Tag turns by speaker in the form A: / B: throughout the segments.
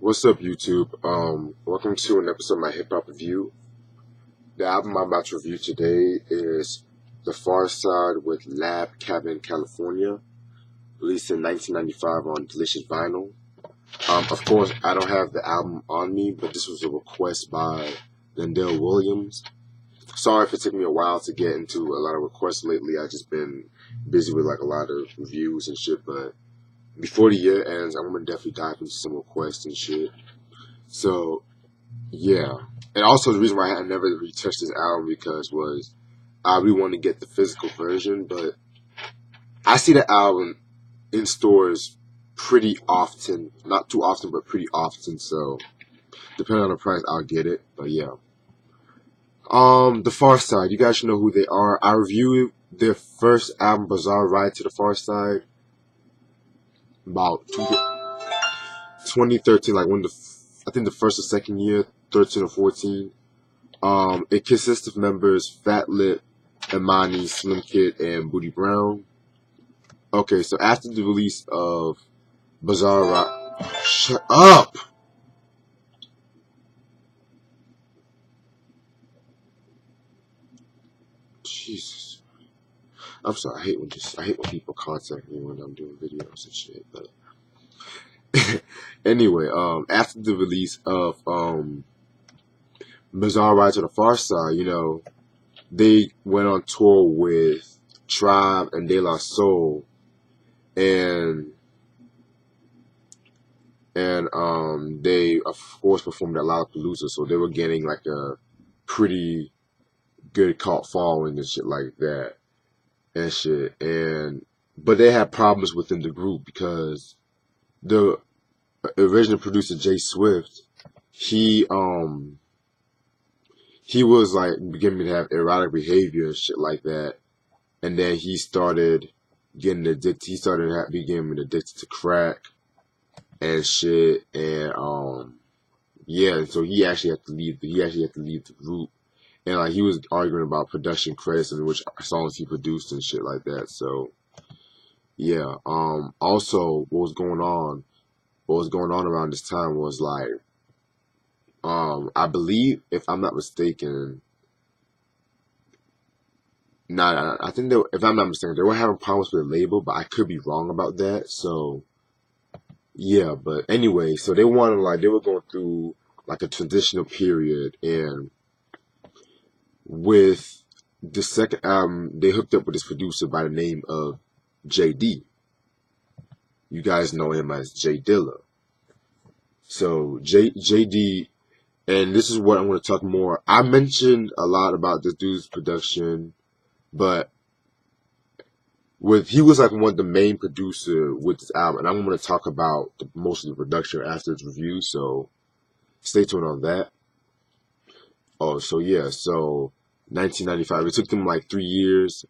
A: What's up, YouTube? Welcome to an episode of my hip hop review. The album I'm about to review today is The Pharcyde with Labcabincalifornia, released in 1995 on Delicious Vinyl. Of course, I don't have the album on me, but this was a request by Lindell Williams. Sorry if it took me a while to get into a lot of requests lately. I've just been busy with a lot of reviews and shit, but before the year ends, I'm gonna definitely dive into some requests and shit. So, yeah. And also the reason why I never really touched this album was I really wanted to get the physical version, but I see the album in stores pretty often. Not too often, but pretty often, so depending on the price, I'll get it. But yeah. The Pharcyde, you guys should know who they are. I reviewed their first album, Bizarre Ride to the Pharcyde, about 2013, I think the first or second year, 13 or 14. It consists of members Fat Lip, Imani, Slim Kid, and Booty Brown. Okay, so after the release of Bizarre Ride, shut up! Jesus, I'm sorry. I hate when people contact me when I'm doing videos and shit. But anyway, after the release of Bizarre Ride to the Pharcyde, they went on tour with Tribe and De La Soul, and they of course performed at Lollapalooza, so they were getting a pretty good cult following and shit like that and shit. But they had problems within the group because the original producer Jay Swift, he was beginning to have erotic behavior and shit like that, and then he started getting addicted. He started becoming addicted to crack and shit, and yeah. So he actually had to leave. He actually had to leave the group, and he was arguing about production credits and which songs he produced and shit like that. So yeah. Also, what was going on? What was going on around this time was I believe, if I'm not mistaken, I think if I'm not mistaken, they were having problems with the label, but I could be wrong about that. So yeah, but anyway, so they were going through a transitional period, and with the second album, they hooked up with this producer by the name of J.D. You guys know him as J.Dilla. So J.D. And this is what I'm going to talk more. I mentioned a lot about this dude's production, but he was one of the main producer with this album, and I'm going to talk about most of the production after this review, so stay tuned on that. Oh, so yeah, so 1995. It took them 3 years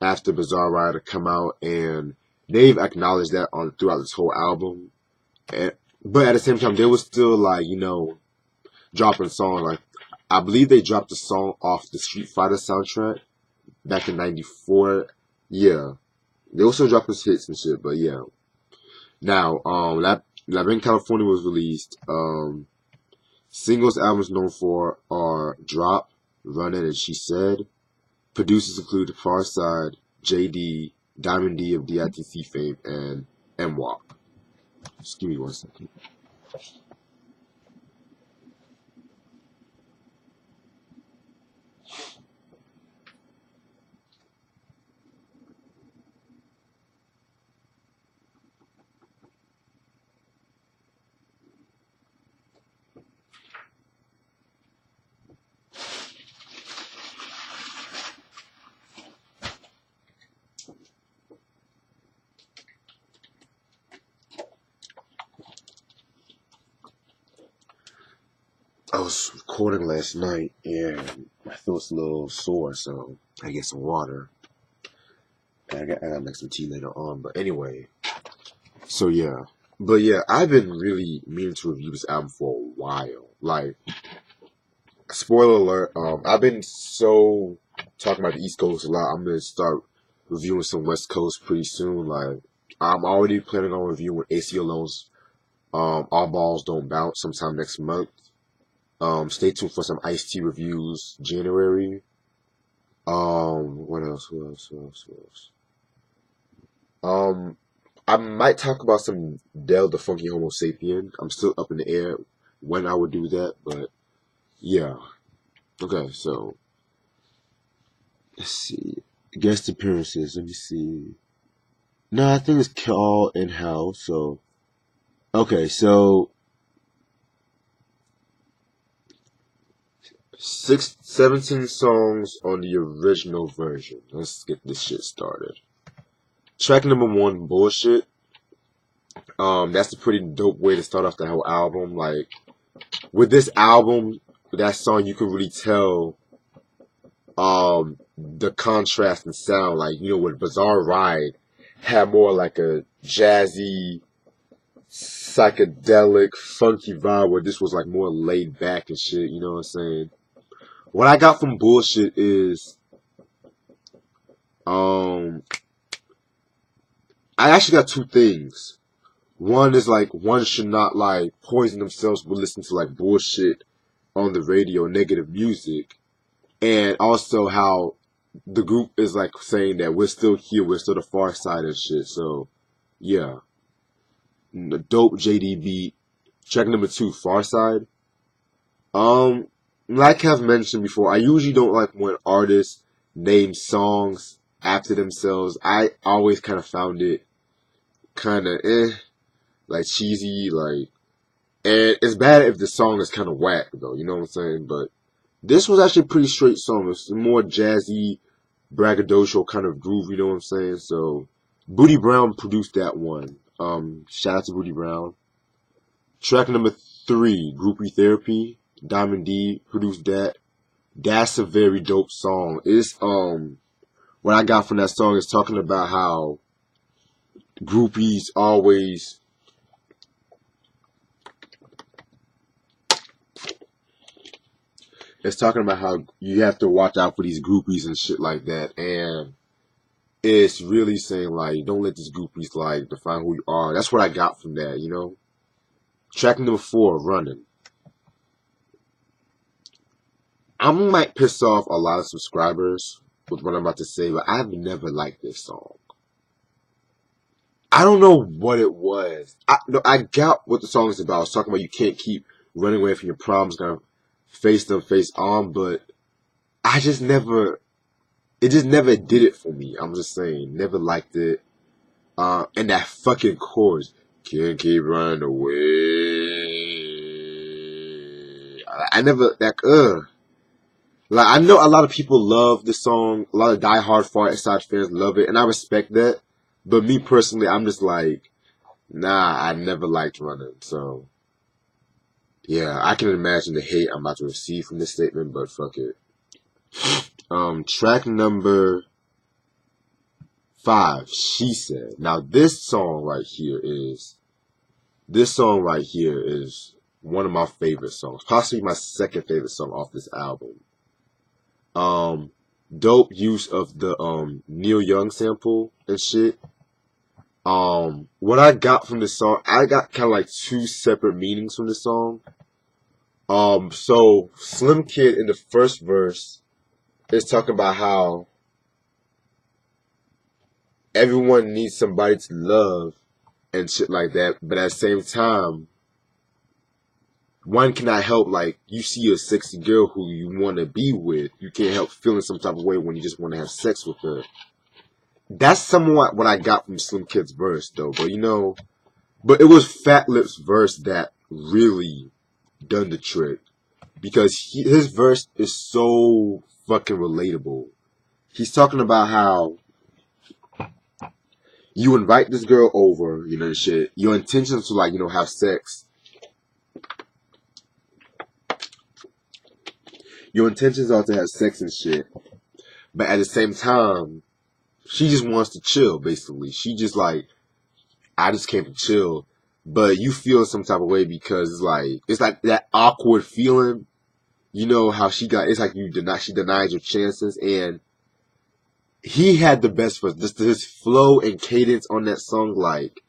A: after Bizarre Ride to come out, and they've acknowledged that throughout this whole album. But at the same time, they were still dropping songs. I believe they dropped a song off the Street Fighter soundtrack back in '94. Yeah, they also dropped his hits and shit. But yeah, now Labcabincalifornia was released. Singles albums known for are Drop, Runnin', and She Said. Producers include Pharcyde, J.D., Diamond D of DITC fame, and M-Walk. Just give me 1 second. I was recording last night, and my throat's a little sore, so I get some water. And I gotta make some tea later on, but anyway. So yeah. But yeah, I've been really meaning to review this album for a while. Spoiler alert, I've been talking about the East Coast a lot. I'm gonna start reviewing some West Coast pretty soon. I'm already planning on reviewing AC Alone's All Balls Don't Bounce sometime next month. Stay tuned for some Ice-T reviews January. What else? Who else? Who else? Who else? I might talk about some Del the Funky Homo Sapien. I'm still up in the air when I would do that, but yeah. Okay, so let's see. Guest appearances. Let me see. No, I think it's all in house. So okay, so 17 songs on the original version. Let's get this shit started. Track number 1, Bullshit. That's a pretty dope way to start off the whole album. Like, with this album, that song, you can really tell, the contrast in sound. Like, you know, with Bizarre Ride, had more like a jazzy, psychedelic, funky vibe, where this was like more laid back and shit, you know what I'm saying? What I got from Bullshit is, I actually got 2 things. One is like, one should not like poison themselves with listening to like bullshit on the radio, negative music. And also how the group is like saying that we're still here, we're still the Pharcyde and shit. So, yeah. Dope JD beat. Track number 2, Pharcyde. Like I've mentioned before, I usually don't like when artists name songs after themselves. I always kind of found it kind of like cheesy, like, and it's bad if the song is kind of whack though, you know what I'm saying? But this was actually a pretty straight song. It's more jazzy, braggadocio kind of groove, you know what I'm saying? So Booty Brown produced that one. Shout out to Booty Brown. Track number 3, Groupie Therapy. Diamond D produced that. That's a very dope song. It's what I got from that song is talking about how groupies always it's talking about how you have to watch out for these groupies and shit like that, and it's really saying like don't let these groupies like define who you are. That's what I got from that, you know. Track number 4, Running. I might piss off a lot of subscribers with what I'm about to say, but I've never liked this song. I don't know what it was. I got what the song is about. It's talking about you can't keep running away from your problems, gonna face them face on, but I just never, it just never did it for me. I'm just saying, never liked it. And that fucking chorus, can't keep running away. I never, like, I know a lot of people love this song. A lot of diehard Pharcyde fans love it, and I respect that. But me personally, I'm just like, nah, I never liked Running. So, yeah, I can imagine the hate I'm about to receive from this statement, but fuck it. Track number 5, She Said. Now, this song right here is one of my favorite songs. Possibly my second favorite song off this album. Dope use of the Neil Young sample and shit. What I got from this song, I got kind of like 2 separate meanings from this song. So Slim Kid in the first verse is talking about how everyone needs somebody to love and shit like that, but at the same time, one cannot help, like, you see a sexy girl who you want to be with, you can't help feeling some type of way when you just want to have sex with her. That's somewhat what I got from Slim Kid's verse, though. But, you know, but it was Fat Lip's verse that really done the trick. Because his verse is so fucking relatable. He's talking about how you invite this girl over, you know, and shit. Your intentions to, like, you know, have sex. Your intentions are to have sex and shit. But at the same time, she just wants to chill, basically. She just like, I just came to chill. But you feel some type of way because it's like that awkward feeling. You know how she it's like she denies your chances. And he had the best for just his flow and cadence on that song. Like,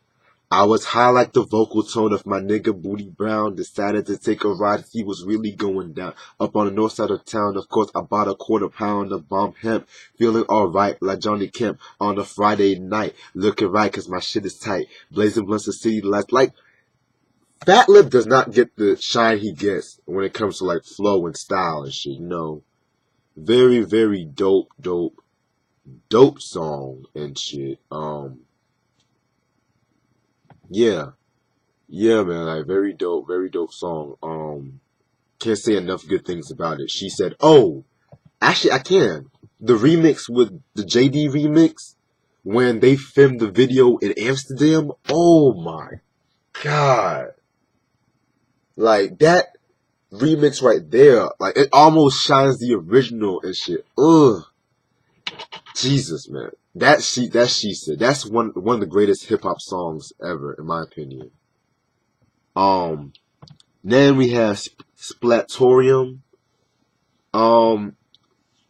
A: I was high like the vocal tone of my nigga Booty Brown. Decided to take a ride. He was really going down. Up on the north side of town, of course, I bought a quarter-pound of bomb hemp. Feeling alright like Johnny Kemp on a Friday night. Looking right cause my shit is tight. Blazing blunts of city lights. Like, Fat Lip does not get the shine he gets when it comes to like flow and style and shit, you know. Very, very dope song and shit. Yeah. Yeah, man, like very dope song. Can't say enough good things about it. She said, "Oh, actually, I can." The remix with the JD remix when they filmed the video in Amsterdam. Oh my god! Like that remix right there, like it almost shines the original and shit. Ugh, Jesus, man. She said that's one of the greatest hip hop songs ever, in my opinion. Um. Then we have Splatorium. Um,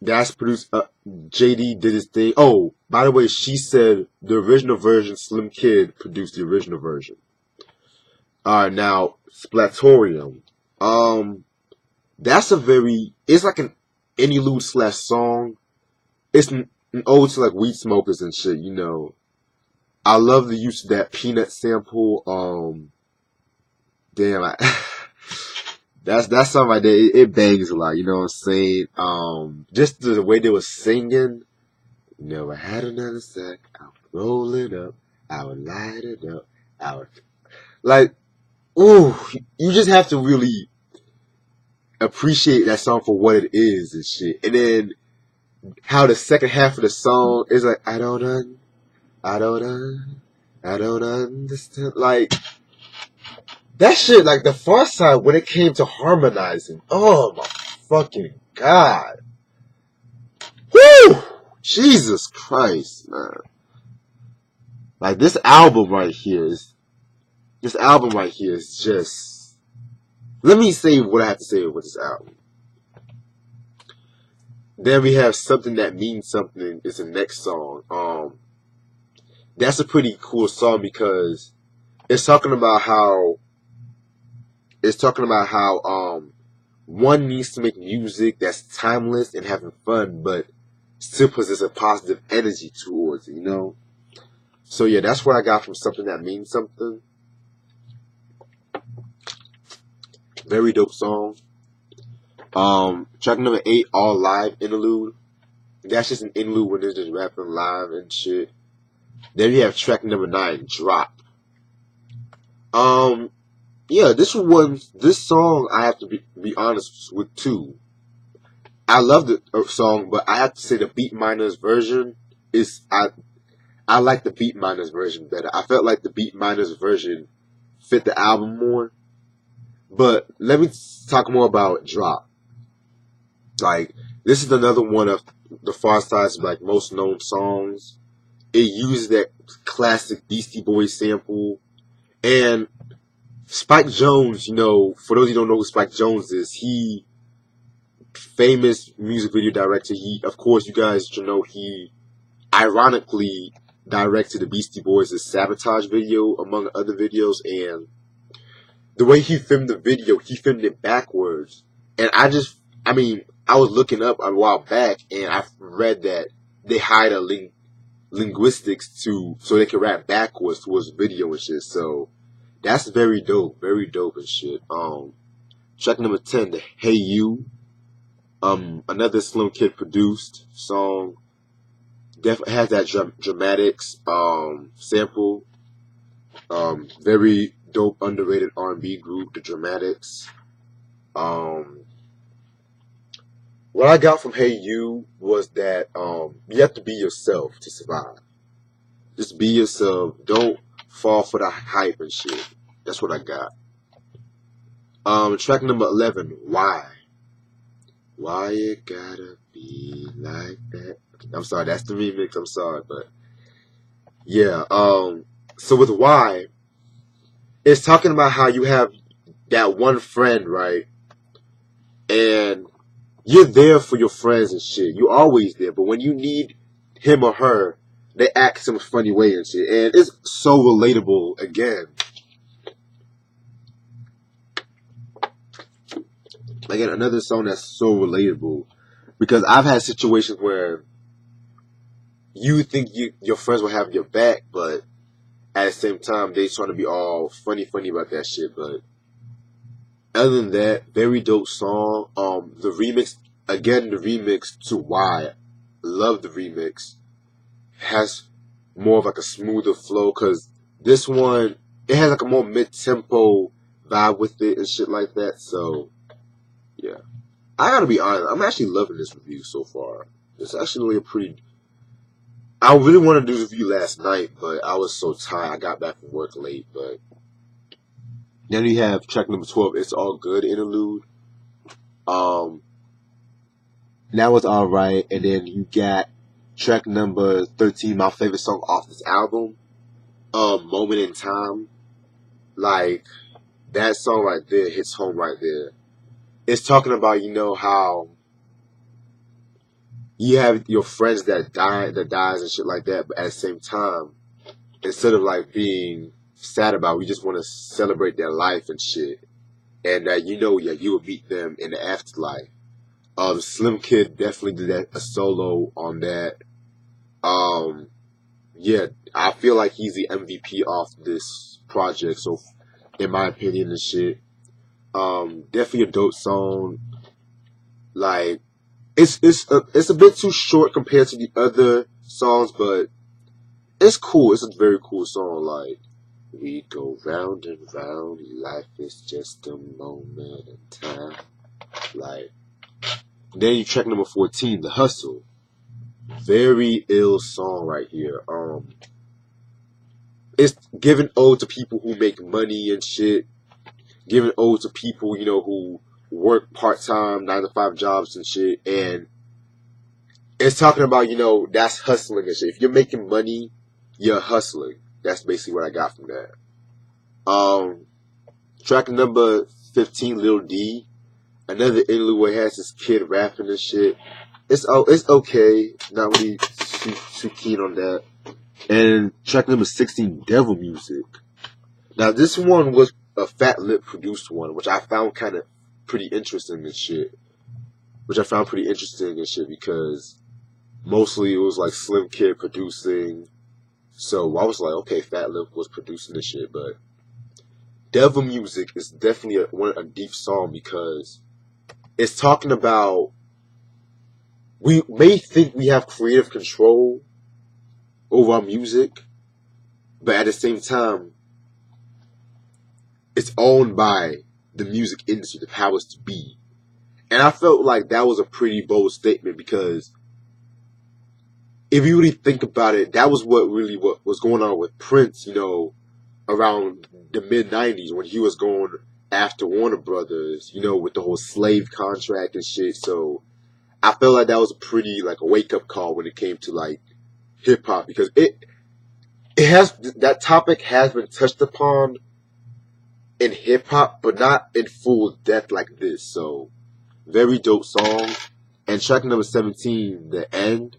A: that's produced. JD did his thing. Oh, by the way, she said the original version. Slim Kid produced the original version. All right, now Splatorium. Um, that's a very. It's like an interlude slash song. It's an ode to like weed smokers and shit. You know, I love the use of that peanut sample. Damn, that's something right there. It bangs a lot, you know what I'm saying? Just the way they were singing. Never had another sack. I would roll it up. I would light it up. I would like, ooh, you just have to really appreciate that song for what it is and shit. And then how the second half of the song is like, I don't understand. Like, that shit, like the Pharcyde, when it came to harmonizing, oh my fucking god. Woo! Jesus Christ, man. Like this album right here is just, let me say what I have to say with this album. Then we have Something That Means Something is the next song. That's a pretty cool song because it's talking about how one needs to make music that's timeless and having fun, but still possess a positive energy towards it, you know? So yeah, that's what I got from Something That Means Something. Very dope song. Track number 8, All Live Interlude. That's just an interlude when they're just rapping live and shit. Then you have track number 9, Drop. Yeah, this song I have to be honest with too. I love the song, but I have to say the Beat Miners version is I like the Beat Miners version better. I felt like the Beat Miners version fit the album more. But let me talk more about Drop. Like, this is another one of the Pharcyde's like most known songs. It uses that classic Beastie Boys sample. And Spike Jonze, you know, for those who don't know who Spike Jonze is, he famous music video director. He, of course, you guys should know, he ironically directed the Beastie Boys' Sabotage video, among other videos, and the way he filmed the video, he filmed it backwards. And I was looking up a while back, and I read that they hired a linguistics so they could rap backwards towards the video and shit. So that's very dope and shit. Track number 10, the Hey You. Another Slim Kid produced song. Definitely has that dramatics sample. Very dope, underrated R&B group, the Dramatics. What I got from Hey You was that you have to be yourself to survive. Just be yourself. Don't fall for the hype and shit. That's what I got. Track number 11, Why? Why you gotta be like that? I'm sorry, that's the remix. I'm sorry, but yeah. So with Why, it's talking about how you have that one friend, right? And you're there for your friends and shit. You're always there, but when you need him or her, they act some funny way and shit, and it's so relatable. Again, another song that's so relatable because I've had situations where you think your friends will have your back, but at the same time they trying to be all funny about that shit. But other than that, very dope song. The remix, again, the remix to Why, love the remix, has more of like a smoother flow, because this one, it has like a more mid-tempo vibe with it and shit like that. So yeah, I gotta be honest, I'm actually loving this review so far. It's actually a pretty, I really wanted to do this review last night, but I was so tired. I got back from work late. But then you have track number 12, It's All Good interlude. That was alright. And then you got track number 13, my favorite song off this album, Moment in Time. Like, that song right there hits home right there. It's talking about, how you have your friends that dies and shit like that, but at the same time, instead of like being sad about it, we just want to celebrate their life and shit. And that you will meet them in the afterlife. Slim Kid definitely did a solo on that. Yeah, I feel like he's the MVP off this project, so in my opinion and shit. Definitely a dope song. Like, it's a bit too short compared to the other songs, but it's cool. It's a very cool song. Like, we go round and round, life is just a moment in time. Like, then you track number 14, The Hustle. Very ill song right here. It's giving ode to people who make money and shit. Giving ode to people, who work part-time, 9-to-5 jobs and shit. And it's talking about, that's hustling and shit. If you're making money, you're hustling. That's basically what I got from that. Track number 15, Lil D. Another interlude where it has this kid rapping and shit. It's okay. Not really too keen on that. And track number 16, Devil Music. Now this one was a Fat Lip produced one, which I found kind of pretty interesting and shit. Because mostly it was like Slim Kid producing. So I was like, okay, Fat Lip was producing this shit, but Devil Music is definitely a deep song because it's talking about, we may think we have creative control over our music, but at the same time, it's owned by the music industry, the powers to be. And I felt like that was a pretty bold statement because if you really think about it, that was what was going on with Prince, around the mid-90s when he was going after Warner Brothers, with the whole slave contract and shit. So I felt like that was a pretty, like, a wake-up call when it came to, like, hip-hop, because that topic has been touched upon in hip-hop, but not in full depth like this. So very dope song. And track number 17, The End.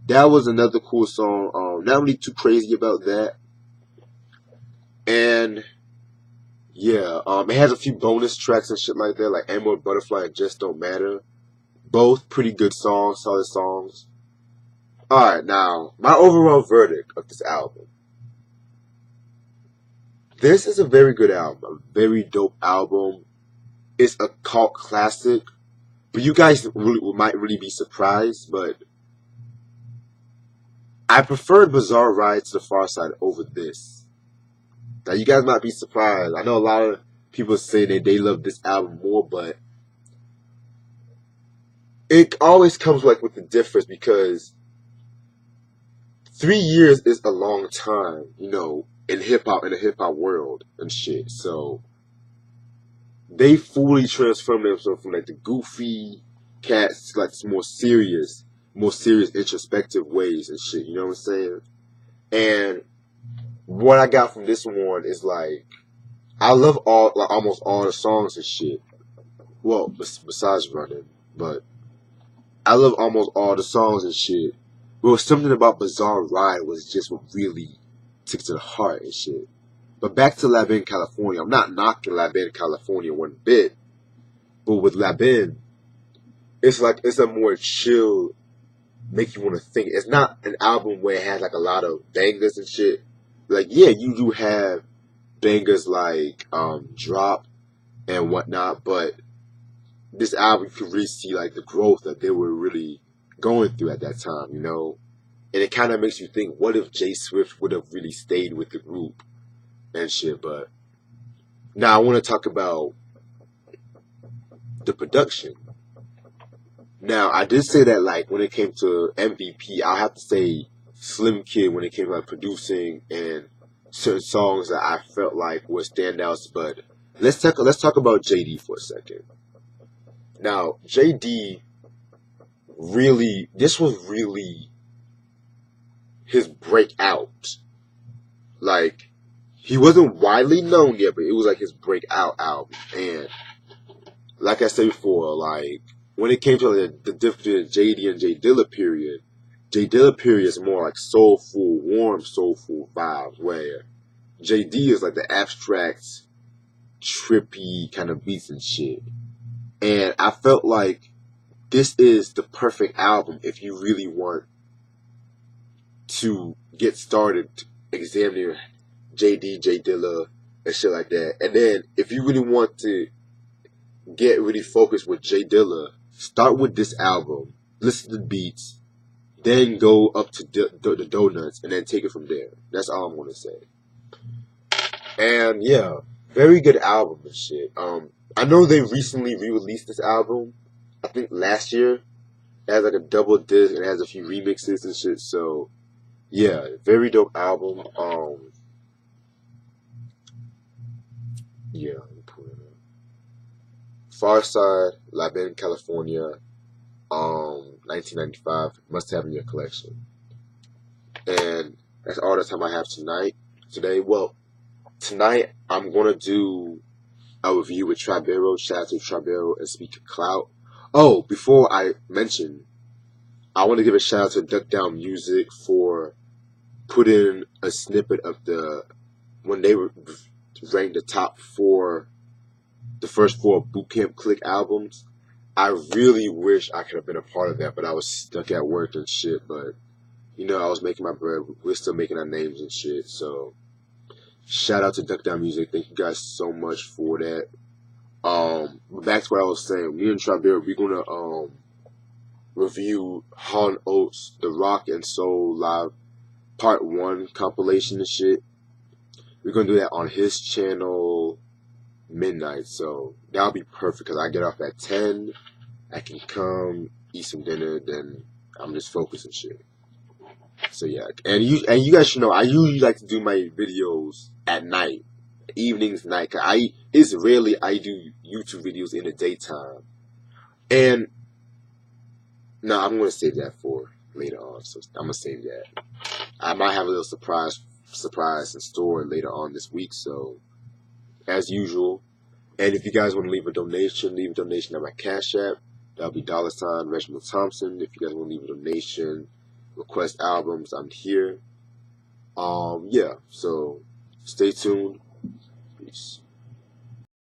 A: That was another cool song. Not really too crazy about that. And yeah, it has a few bonus tracks and shit like that, like Emerald Butterfly and Just Don't Matter. Both pretty good songs, solid songs. Alright, now, my overall verdict of this album. This is a very good album, a very dope album. It's a cult classic, but you guys might really be surprised, but I preferred Bizarre Ride to The Pharcyde over this. Now, you guys might be surprised. I know a lot of people say that they love this album more, but it always comes like with the difference, because 3 years is a long time, in hip-hop, in the hip-hop world and shit. So they fully transformed themselves from like the goofy cats to like more serious introspective ways and shit. You know what I'm saying? And what I got from this one is like, I love almost all the songs and shit. Well, besides Running, but I love almost all the songs and shit. Well, something about Bizarre Ride was just what really took to the heart and shit. But back to Labin, California. I'm not knocking Labin, California one bit. But with Labin, it's like it's a more chill, make you want to think. It's not an album where it has like a lot of bangers and shit. Like, yeah, you do have bangers like Drop and whatnot, but this album, you can really see like the growth that they were really going through at that time, you know? And it kind of makes you think, what if Jay Swift would have really stayed with the group and shit? But now I want to talk about the production. Now, I did say that, like, when it came to MVP, I'll have to say Slim Kid when it came to like producing and certain songs that I felt like were standouts. But let's talk about JD for a second. Now, JD really, this was really his breakout. Like, he wasn't widely known yet, but it was like his breakout album. And like I said before, like, when it came to like, the different JD and J.Dilla period, J.Dilla period is more like soulful, warm, soulful vibes, where J.D. is like the abstract, trippy kind of beats and shit. And I felt like this is the perfect album if you really want to get started examining JD, J.Dilla, and shit like that. And then if you really want to get really focused with J.Dilla, start with this album, listen to the beats, then go up to the Donuts, and then take it from there. That's all I'm gonna say. And yeah, very good album and shit. I know they recently re-released this album. I think last year. It has like a double disc and it has a few remixes and shit. So yeah, very dope album. Yeah, let me pull it up. Pharcyde, Labin, California, 1995. Must have in your collection. And that's all the time I have today. Well, tonight I'm gonna do a review with Tribero. Shout out to Tribero and Speak of Clout. Oh, before I mention, I want to give a shout out to Duck Down Music for putting a snippet of when they were ranked the first four Bootcamp Click albums. I really wish I could have been a part of that, but I was stuck at work and shit. But you know, I was making my bread. We're still making our names and shit. So shout out to Duck Down Music. Thank you guys so much for that. Back to what I was saying. Me and Tribero, we're gonna review Han Oates, The Rock and Soul Live Part 1 compilation and shit. We're gonna do that on his channel midnight, so that'll be perfect because I get off at 10. I can come eat some dinner, then I'm just focused and shit. So yeah, and you guys should know I usually like to do my videos at night, evenings, night. It's rarely I do YouTube videos in the daytime, and no, I'm gonna save that for later on. So I'm gonna save that. I might have a little surprise in store later on this week. So as usual, and if you guys want to leave a donation at my Cash App. That'll be $ Reginald Thompson. If you guys want to leave a donation, request albums, I'm here. Yeah. So stay tuned. Peace.